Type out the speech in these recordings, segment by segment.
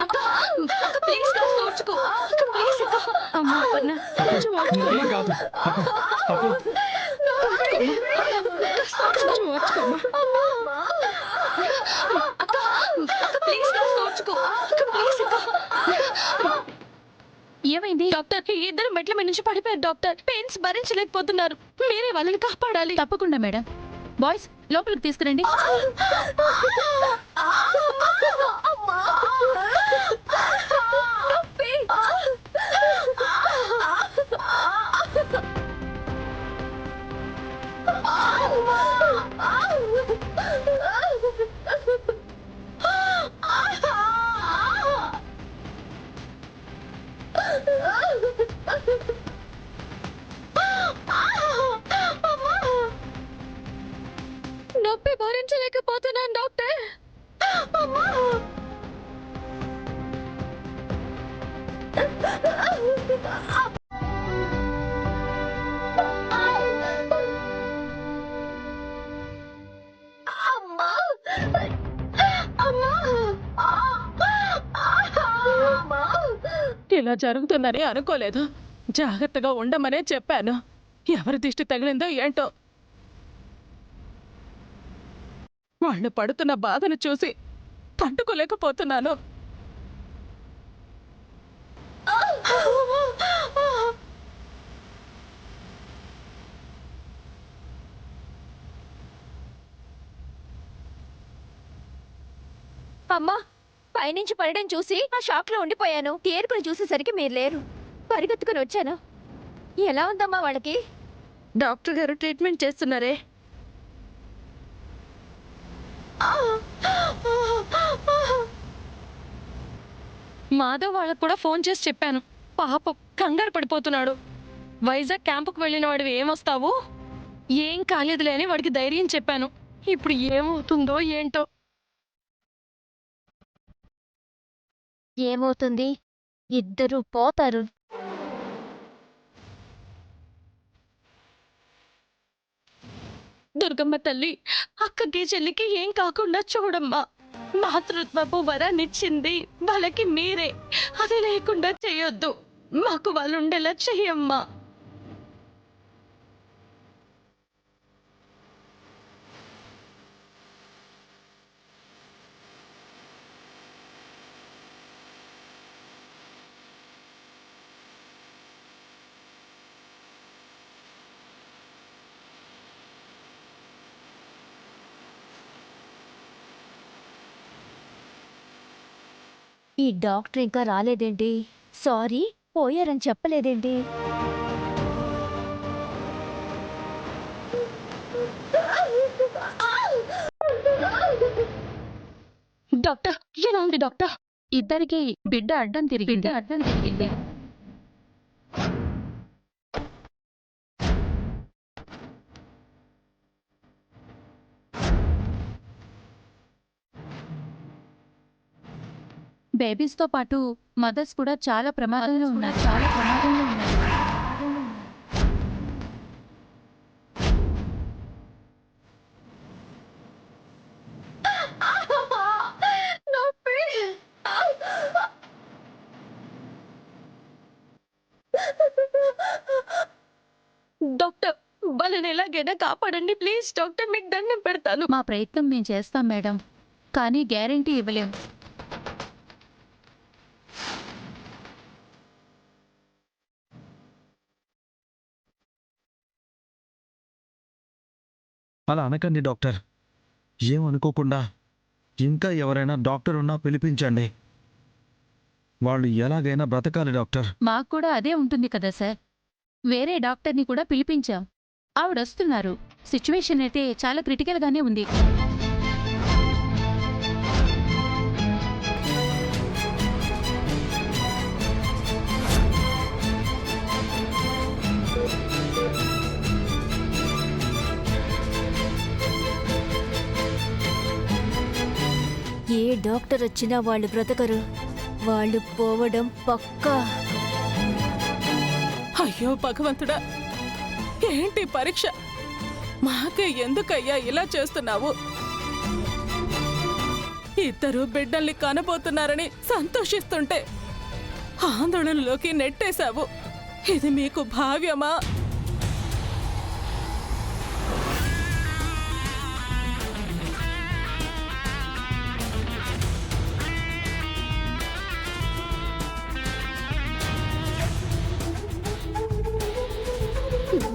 అక్క అక్క ప్లీజ్ కాస్త ఓర్చుకో అక్క ప్లీజ్ అక్క అమ్మ అపర్ణ కొంచెం ఓర్చుకో ఏం కాదు అప్పు, అప్పు. కొంచెం ఓర్చుకోమ్మా అక్క అక్క ప్లీజ్ కాస్త ఓర్చుకో అక్క ప్లీజ్ అక్క ఏమైంది డాక్టర్? ఇద్దరు మెట్ల మీద నుంచి పడిపోయారు డాక్టర్. పెయిన్స్ భరించలేకపోతున్నారు. మీరే వాళ్ళని కాపాడాలి. తప్పకుండా మేడం. బాయ్స్ లోపలికి తీసుకురండి. నొప్పి భరించలేకపోతున్నాను డాక్టర్. ఇలా జరుగుతుందని అనుకోలేదు. జాగ్రత్తగా ఉండమనే చెప్పాను. ఎవరి దిష్టి తగిలిందో ఏంటో. వాళ్ళు పడుతున్న బాధను చూసి తట్టుకోలేకపోతున్నాను. అమ్మా పైనుంచి పడడం చూసి ఆ షాక్ లో ఉండిపోయాను. తేరుకుని చూసేసరికి మీరు లేరు. పరిగెత్తుకుని వచ్చాను. ఎలా ఉందమ్మా వాళ్ళకి? డాక్టర్ గారు ట్రీట్మెంట్ చేస్తున్నారే. మాధవ్ వాళ్ళకు కూడా ఫోన్ చేసి చెప్పాను. పాపం కంగారు పడిపోతున్నాడు. వైజాగ్ క్యాంపుకు వెళ్ళిన వాడివి ఏమొస్తావు, ఏం కాలేదులే అని వాడికి ధైర్యం చెప్పాను. ఇప్పుడు ఏమవుతుందో ఏంటో. ఏమవుతుంది? ఇద్దరు పోతారు. దుర్గమ్మ తల్లి అక్కకి చెల్లికి ఏం కాకుండా చూడమ్మా. మాతృత్వపు వరాన్నిచ్చింది వాళ్ళకి మీరే. అది లేకుండా చేయొద్దు. మాకు వాళ్ళు ఉండేలా చెయ్యమ్మా. ఈ డాక్టర్ ఇంకా రాలేదేంటి? సారీ, పోయారని చెప్పలేదేంటి? డాక్టర్ ఎలా ఉంది డాక్టర్? ఇద్దరికి బిడ్డ అడ్డం తిరిగింది. బేబీస్ తో పాటు మదర్స్ కూడా చాలా ప్రమాదంలో ఉన్నారు. డాక్టర్ వాళ్ళని ఎలాగైనా కాపాడండి ప్లీజ్ డాక్టర్. మీకు దండం పెడతాను. మా ప్రయత్నం మేము చేస్తాం మేడం, కానీ గ్యారెంటీ ఇవ్వలేం. అలా అనకండి డాక్టర్. ఏమనుకోకుండా ఇంకా ఎవరైనా డాక్టర్ ఉన్నా పిలిపించండి. వాళ్ళు ఎలాగైనా బ్రతకాలి డాక్టర్. మాకు కూడా అదే ఉంటుంది కదా సార్. వేరే డాక్టర్ని కూడా పిలిపించాం. ఆవిడొస్తున్నారు. సిచ్యువేషన్ అయితే చాలా క్రిటికల్గానే ఉంది. ఏ డాక్టర్ వచ్చినా వాళ్ళు బ్రతకరు. వాళ్ళు పోవడం పక్కా. అయ్యో భగవంతుడా, ఏంటి పరీక్ష? మాకే ఎందుకయ్యా ఇలా చేస్తున్నావు? ఇద్దరు బిడ్డల్ని కనబోతున్నారని సంతోషిస్తుంటే ఆందోళనలోకి నెట్టేశావు. ఇది మీకు భావ్యమా?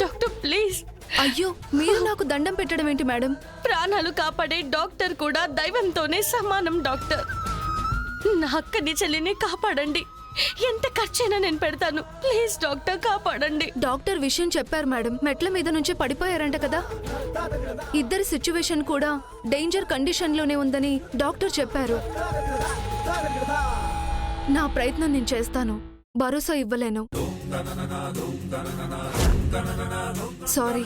Doctor please. అయ్యో, మీరు నాకు దండం పెట్టడం ఏంటి మేడం? ప్రాణాలు కాపాడే డాక్టర్ కూడా దైవంతోనే సమానం డాక్టర్. నా అక్కని చెల్లిని కాపాడండి. ఎంత ఖర్చైనా నేను పెడతాను. ప్లీజ్ డాక్టర్ కాపాడండి. డాక్టర్ విషయం చెప్పారు మేడం. మెట్ల మీద నుంచి పడిపోయారంట కదా. ఇద్దరి సిచ్యువేషన్ కూడా డేంజర్ కండిషన్లోనే ఉందని డాక్టర్ చెప్పారు. నా ప్రయత్నం నేను చేస్తాను. భరోసా ఇవ్వలేను. సారీ.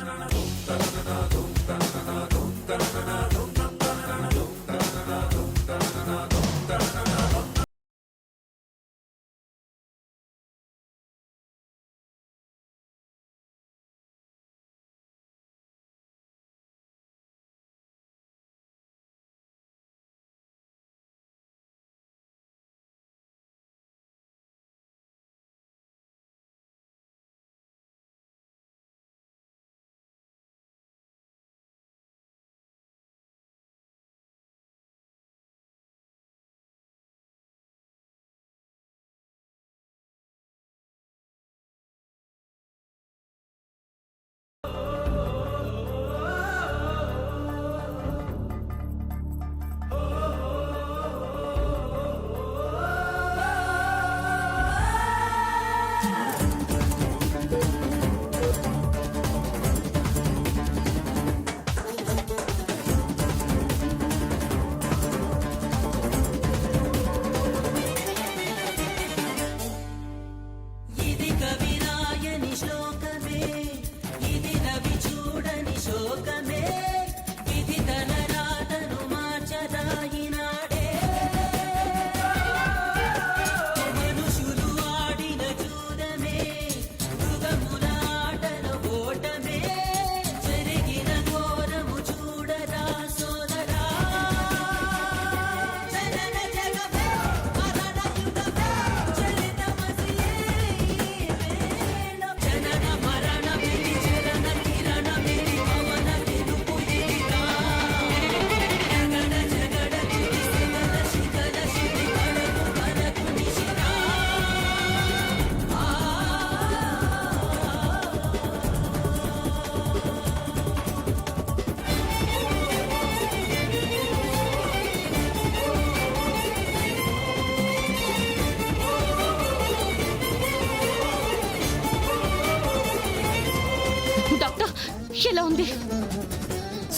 ఎలా ఉంది?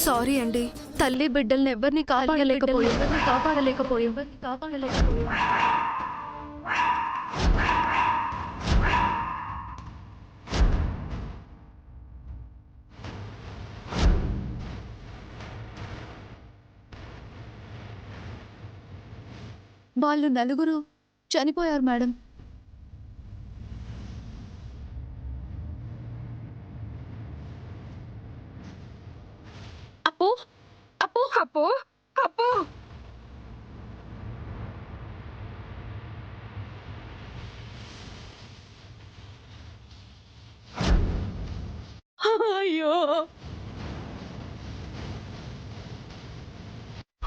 సారీ అండి. తల్లి బిడ్డల్ని ఎవరిని కాపాడలేకపోయాం. వాళ్ళు నలుగురు చనిపోయారు మేడం. అప్పు అప్పు అప్పు అప్పు అయ్యో,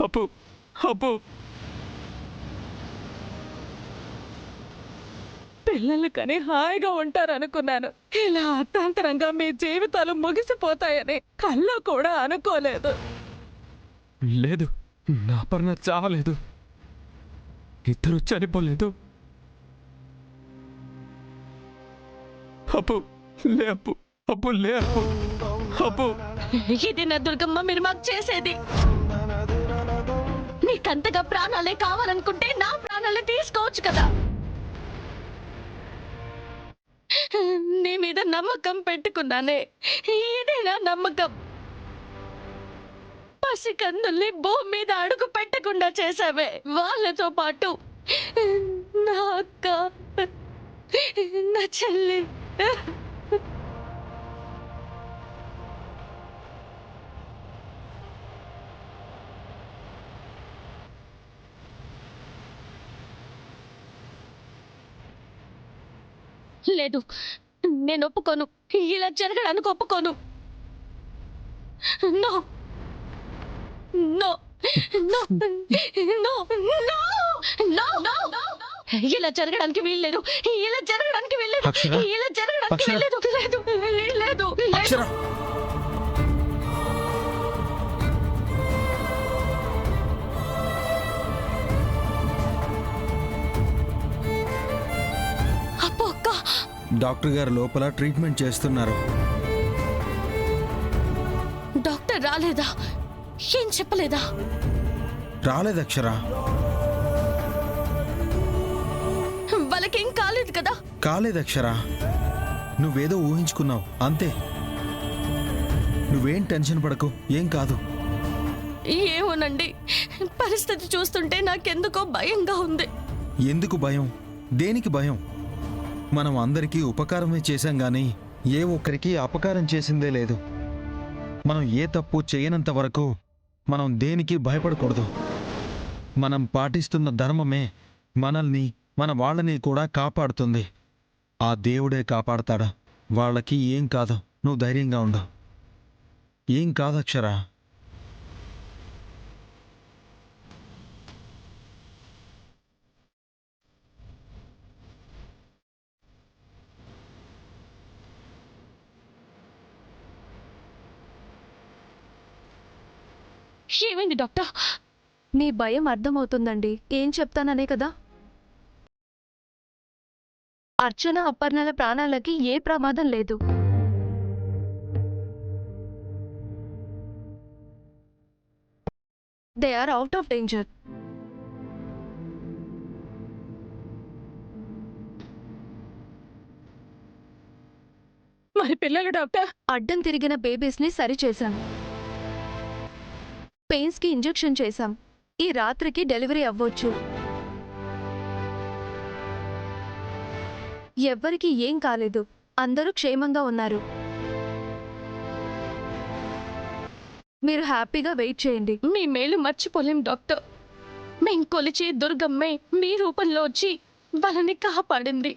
అప్పు అప్పు పిల్లలు కని హాయిగా ఉంటారనుకున్నాను. ఇలా అర్థాంతరంగా మీ జీవితాలు ముగిసిపోతాయని కల్లో కూడా అనుకోలేదు. లేదు, నా పర్ణ చావలేదు. ఇద్దరు చనిపోలేదు. అప్పు లే, అప్పు అప్పు లే, అప్పు అప్పు. ఇది నా దుర్గమ్మ మీరు మాకు చేసేది. నీకంతగా ప్రాణాలే కావాలనుకుంటే నా ప్రాణాలే తీసుకోవచ్చు కదా. నీ మీద నమ్మకం పెట్టుకున్నానే, ఇదే నా నమ్మకం. పసికందుల్ని భూమి మీద అడుగు పెట్టకుండా చేసావే, వాళ్ళతో పాటు నా అక్క, నా చెల్లి. లేదు, నేను ఒప్పుకోను. ఇలా జరగడానికి ఒప్పుకోను. No no no no no no ఇలా జరగడానికి వీల్లేదు. ఇలా జరగడానికి వీల్లేదు. అక్షర? ఇలా జరగడానికి అక్షర? వీల్లేదు. లేదు లేదు అక్షర అప్పు అక్క, డాక్టర్ గారు లోపల ట్రీట్మెంట్ చేస్తున్నారు. డాక్టర్ రాలేదా? ఏం చెప్పలేదా? రాలేదు అక్షర. వాళ్ళకేం కాలేదు కదా? కాలేదు అక్షర. నువ్వేదో ఊహించుకున్నావు అంతే. నువ్వేం టెన్షన్ పడకు, ఏం కాదు. ఏమోనండి, పరిస్థితి చూస్తుంటే నాకెందుకో భయంగా ఉంది. ఎందుకు భయం? దేనికి భయం? మనం అందరికీ ఉపకారమే చేశాం గాని ఏ ఒక్కరికి అపకారం చేసిందే లేదు. మనం ఏ తప్పు చేయనంత వరకు మనం దేనికి భయపడకూడదు. మనం పాటిస్తున్న ధర్మమే మనల్ని, మన వాళ్ళని కూడా కాపాడుతుంది. ఆ దేవుడే కాపాడతాడు. వాళ్ళకి ఏం కాదు. నువ్వు ధైర్యంగా ఉండు. ఏం కాదు అక్షరా. ఏమైంది డాక్టర్? నీ భయం అర్థమవుతుందండి. ఏం చెప్తాననే కదా. అర్చన, అపర్ణల ప్రాణాలకి ఏ ప్రమాదం లేదు. They are out of danger. మరి పిల్లలు డాక్టర్? అడ్డం తిరిగిన బేబీస్ ని సరిచేశాం. పెయిన్స్ కి ఇంజెక్షన్ చేశాం. ఈ రాత్రికి డెలివరీ అవ్వొచ్చు. ఎవ్వరికీ ఏం కాలేదు. అందరూ క్షేమంగా ఉన్నారు. మీరు హ్యాపీగా వెయిట్ చేయండి. మీ మేలు మర్చిపోలేం డాక్టర్. మేం కొలిచే దుర్గమ్మే మీ రూపంలో వచ్చి వాళ్ళని కాపాడింది.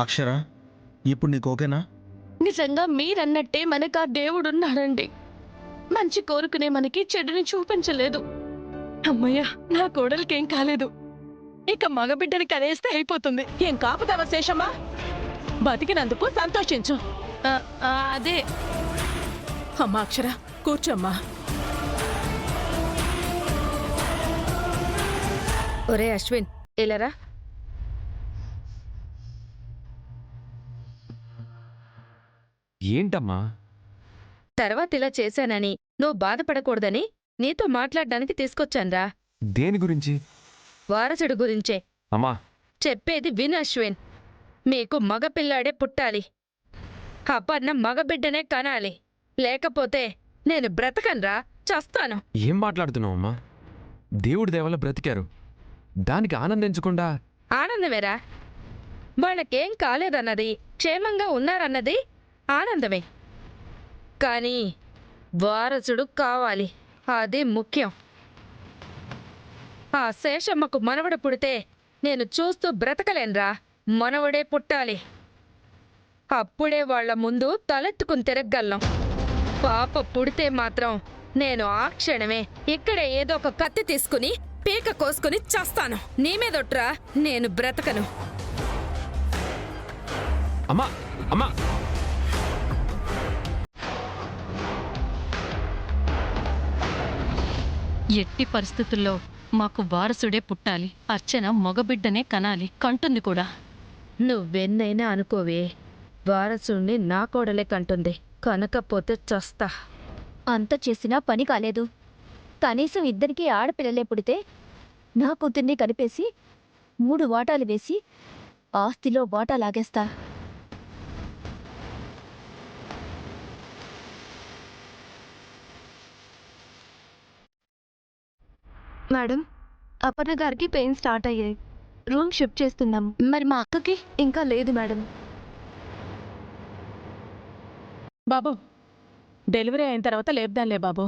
అక్షర, ఇప్పుడు నీకు ఓకేనా? నిజంగా మీరన్నట్టే మనకు ఆ దేవుడున్నాడండి. మంచి కోరుకునే మనకి చెడుని చూపించలేదు. అమ్మయ్యా, నా కోడలికేం కాలేదు. ఇక మగబిడ్డని కనేస్తే అయిపోతుంది. ఏం కాపుతావా శేషమ్మా? బతికినందుకు సంతోషించు. అదే. అమ్మా అక్షర, కూర్చోమ్మా. ఒరే అశ్విన్, ఇలారా. ఏంటమ్మా? తర్వాత ఇలా చేశానని నువ్వు బాధపడకూడదని నీతో మాట్లాడడానికి తీసుకొచ్చాన్రా. దేని గురించి? వారసుడు గురించే. అమ్మా, చెప్పేది విను అశ్విన్. మీకు మగపిల్లాడే పుట్టాలి. అపర్ణ మగబిడ్డనే కనాలి. లేకపోతే నేను బ్రతకన్రా, చస్తాను. ఏం మాట్లాడుతున్నావు అమ్మా? దేవుడి దేవల్ల బ్రతికారు, దానికి ఆనందించకుండా? ఆనందమేరా. వాళ్ళకేం కాలేదన్నది, క్షేమంగా ఉన్నారన్నది ఆనందమే. కానీ వారసుడు కావాలి, అది ముఖ్యం. ఆ శేషమ్మకు మనవడు పుడితే నేను చూస్తూ బ్రతకలేనురా. మనవడే పుట్టాలి. అప్పుడే వాళ్ల ముందు తలెత్తుకుని తిరగగలం. పాప పుడితే మాత్రం నేను ఆ క్షణమే ఇక్కడే ఏదో ఒక కత్తి తీసుకుని పీక కోసుకుని చస్తాను. నీ మీదొట్రా, నేను బ్రతకను. అమ్మా, అమ్మా! ఎట్టి పరిస్థితుల్లో మాకు వారసుడే పుట్టాలి. అర్చన మగబిడ్డనే కనాలి, కంటుంది కూడా. నువ్వెన్నైనా అనుకోవే, వారసుణ్ణి నా కోడలే కంటుంది. కనకపోతే చస్తా. అంత చేసినా పని కాలేదు. కనీసం ఇద్దరికీ ఆడపిల్లలే పుడితే నా కూతుర్ని కలిపేసి 3 వాటాలు వేసి ఆస్తిలో వాటా లాగేస్తా. మేడం, అపర్ణ గారికి పెయిన్ స్టార్ట్ అయ్యాయి. రూమ్ షిఫ్ట్ చేస్తున్నాం. మరి మా అక్కకి? ఇంకా లేదు మేడం. బాబు, డెలివరీ అయిన తర్వాత లేపుదాంలే బాబు.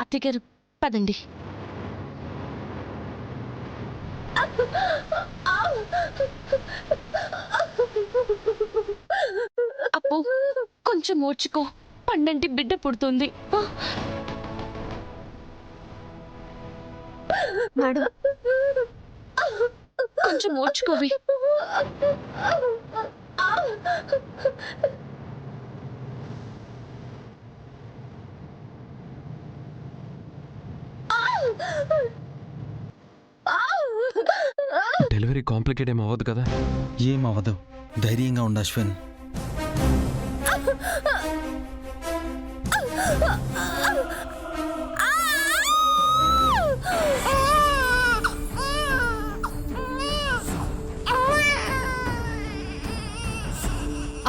అత్తగారు పదండి. అప్పు కొంచెం ఓర్చుకో, పండంటి బిడ్డ పుడుతుంది. మేడం, కొంచెం ఓర్చుకోవి. డెలివరీ కాంప్లికేట్ ఏం అవ్వదు కదా? ఏమవ్వదు, ధైర్యంగా ఉండు అశ్విన్.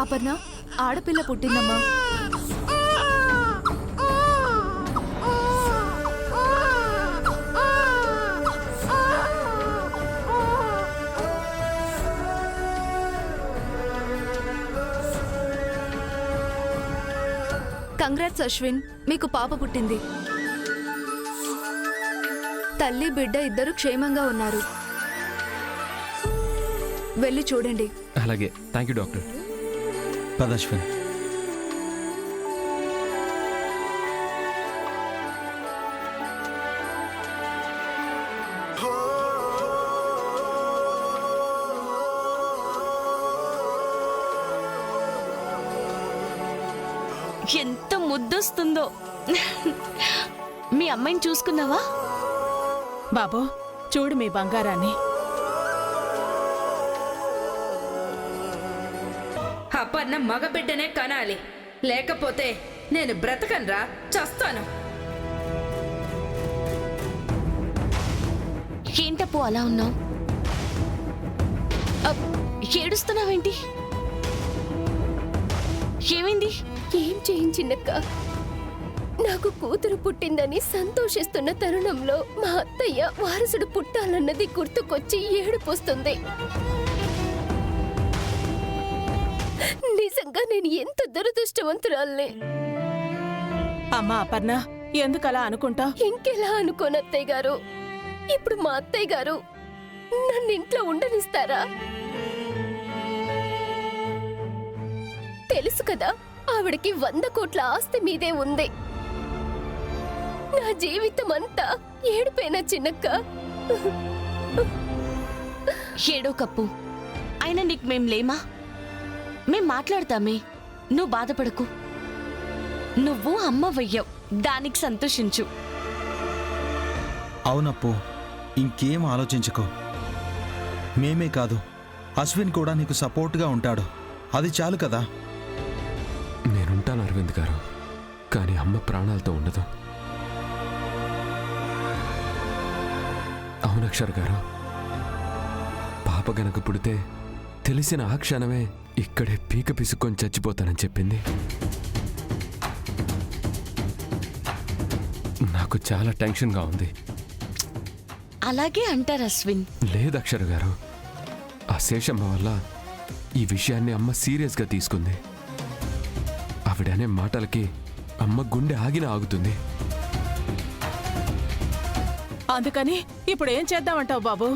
అపర్ణ, ఆడపిల్ల పుట్టిందమ్మా. కంగ్రాట్స్ అశ్విన్, మీకు పాప పుట్టింది. తల్లి బిడ్డ ఇద్దరు క్షేమంగా ఉన్నారు. వెళ్ళి చూడండి. అలాగే, థ్యాంక్ యూ డాక్టర్. పద అశ్విన్. ఎంత ముద్దొస్తుందో. మీ అమ్మాయిని చూసుకున్నావా? బాబు, చూడు మీ బంగారాన్ని. అపర్ణ మగబిడ్డనే కనాలి, లేకపోతే నేను బ్రతకనురా, చస్తాను. ఏంటప్పు అలా ఉన్నావు? ఏడుస్తున్నావేంటి? ఏమైంది? ఏం చేయించిందక్క? నాకు కూతురు పుట్టిందని సంతోషిస్తున్న తరుణంలో మా అత్తయ్య వారసుడు పుట్టాలన్నది గుర్తుకొచ్చి ఏడుపొస్తుంది. నిజంగా నేను ఎంత దురదృష్టవంతురాల్ని. అమ్మా అపర్ణ, ఎందుకలా అనుకుంటా? ఇంకెలా అనుకోను అత్తయ్య గారు. ఇప్పుడు మా అత్తయ్య గారు నన్ను ఇంట్లో ఉండనిస్తారా? తెలుసు కదా, ఆవిడకి 100 కోట్ల ఆస్తి మీదే ఉంది. నా జీవితం అంతా ఏడిపోయినా చిన్నక్క. ఏడో కప్పు, అయినా నీకు మేం లేమా? మేం మాట్లాడతామే, నువ్వు బాధపడకు. నువ్వు అమ్మవయ్యావు, దానికి సంతోషించు. అవునప్పు, ఇంకేం ఆలోచించుకో. మేమే కాదు, అశ్విన్ కూడా నీకు సపోర్ట్గా ఉంటాడు. అది చాలు కదా. నేనుంటాను అరవింద్ గారు, కానీ అమ్మ ప్రాణాలతో ఉండదు. అవును అక్షర్ గారు, పాప గనక పుడితే తెలిసిన ఆ క్షణమే ఇక్కడే పీక పిసుకొని చచ్చిపోతానని చెప్పింది. నాకు చాలా టెన్షన్గా ఉంది. అలాగే అంటారు అశ్విన్. లేదు అక్షర్ గారు, ఆ శేషమ్మ వల్ల ఈ విషయాన్ని అమ్మ సీరియస్గా తీసుకుంది. ఆవిడనే మాటలకి అమ్మ గుండె ఆగిన ఆగుతుంది. అందుకని ఇప్పుడు ఏం చేద్దామంటావు బాబు?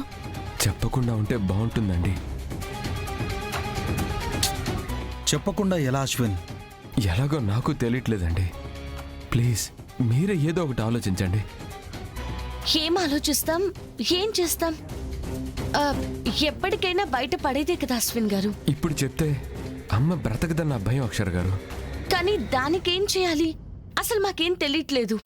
చెప్పకుండా ఉంటే బాగుంటుందండి. చెప్పకుండా ఎలా అశ్విన్? ఎలాగో నాకు తెలియట్లేదండి. ప్లీజ్ మీరే ఏదో ఒకటి ఆలోచించండి. ఏం ఆలోచిస్తాం, ఏం చేస్తాం? ఎప్పటికైనా బయట పడేదే కదా అశ్విన్ గారు. ఇప్పుడు చెప్తే అమ్మ బ్రతకదన్న భయం అక్షర్ గారు. కానీ దానికేం చేయాలి అసలు మాకేం తెలియట్లేదు.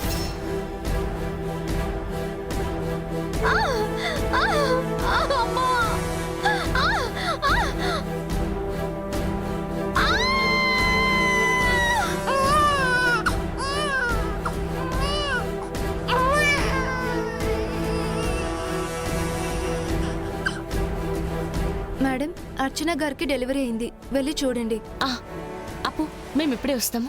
మేడం, అర్చన గారికి డెలివరీ అయింది, వెళ్ళి చూడండి. అప్పు, మేము ఇప్పుడే వస్తాము.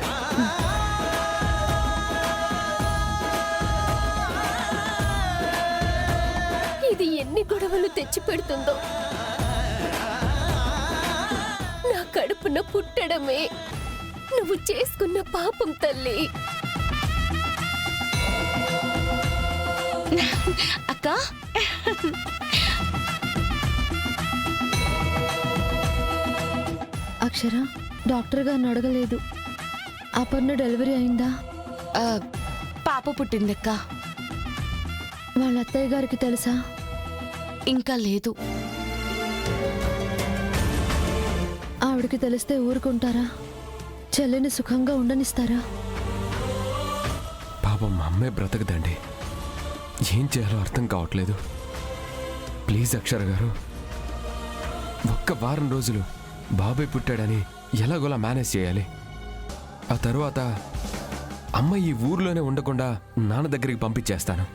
ఇది ఎన్ని గొడవలు తెచ్చి పెడుతుందో. నా కడుపున పుట్టడమే నువ్వు చేసుకున్న పాపం తల్లి. అక్క, అక్షర డాక్టర్ గారిని అడగలేదు. అపర్ణ డెలివరీ అయిందా? పాప పుట్టిందక్క. వాళ్ళ అత్తయ్య గారికి తెలుసా? ఇంకా లేదు. ఆవిడకి తెలిస్తే ఊరుకుంటారా? చెల్లిని సుఖంగా ఉండనిస్తారా? పాపం మా అమ్మే బ్రతకదండి. ఏం చేయాలో అర్థం కావట్లేదు. ప్లీజ్ అక్షర గారు, ఒక్క వారం రోజులు బాబాయ్ పుట్టాడని ఎలాగోలా మేనేజ్ చేయాలి. ఆ తర్వాత అమ్మ ఈ ఊర్లోనే ఉండకుండా నాన్న దగ్గరికి పంపించేస్తాను.